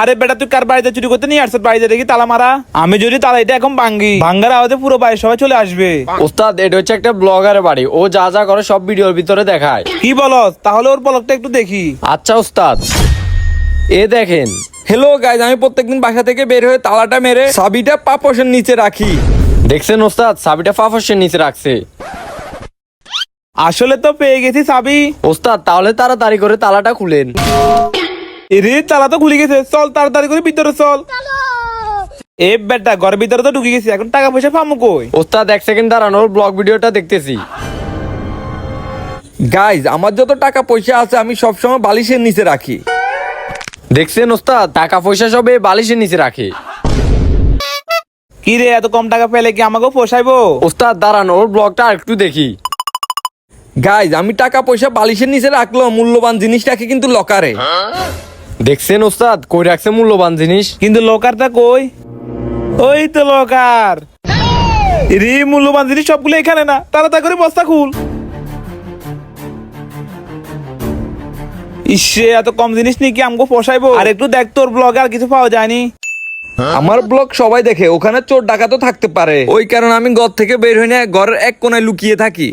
আরে বেটা তুই কার বাড়িতে চুরি করতে নিয়ে আসছ? বাড়িতে দেখি তালা মারা। আমি যদি তালা এটা এখন ভাঙ্গি, ভাঙ্গার আওয়াজে পুরো বাড়ির সবাই চলে আসবে। ওস্তাদ এটা হচ্ছে একটা ব্লগারের বাড়ি, ও যা যা করে সব ভিডিওর ভিতরে দেখায়। কি বলস? তাহলে ওর ব্লগটা একটু দেখি। আচ্ছা ওস্তাদ, এ দেখেন। হ্যালো গাইজ, আমি প্রত্যেকদিন বাসা থেকে বের হয়ে তালাটা মেরে চাবিটা পাপোশের নিচে রাখি। দেখছেন ওস্তাদ, চাবিটা ফাফসের নিচে রাখছে। আসলে তো পেয়ে গেছি চাবি। ওস্তাদ তাহলে তাড়াতাড়ি করে তালাটা খুলেন। এরে তালা তো খুলে গেছে, চল তাড়াতাড়ি করে ভিতরে চল। এ বেটা ঘরের ভিতরে তো ঢুকে গেছি, এখন টাকা পয়সা পামু কই? ওস্তাদ এক সেকেন্ড দাঁড়ান, ওর ব্লগ ভিডিওটা দেখতেছি। গাইজ, আমার যত টাকা পয়সা আছে আমি সবসময় বালিশের নিচে রাখি। দেখছেন ওস্তাদ, টাকা পয়সা সব এই বালিশের নিচে রাখে। কি রে, এত কম টাকা পেলে কি আমাকেও পোষাইবো? ওস্তাদ দাঁড়ান, ওর ব্লগটা একটু দেখি। গাইজ, আমি টাকা পয়সা বালিশের নিচে রাখলো, মূল্যবান জিনিস রাখি কিন্তু লকারে। দেখছেন ওস্তাদ, কই রাখছে মূল্যবান জিনিস। কিন্তু লোকারটা কই? ওই তো লোকার। রে মূল্যবান জিনিস সবগুলো এখানে না, তাড়াতাড়ি করে বস্তা খুল। ইসে, এত কম জিনিস নিয়ে কি আমাকে পোষাইবো? আর একটু দেখ তোর ব্লগে আর কিছু পাওয়া যায়নি। আমার ব্লগ সবাই দেখে, ওখানে চোর ডাকাতও থাকতে পারে, ওই কারণে আমি ঘর থেকে বের হই না, ঘরের এক কোনায় লুকিয়ে থাকি।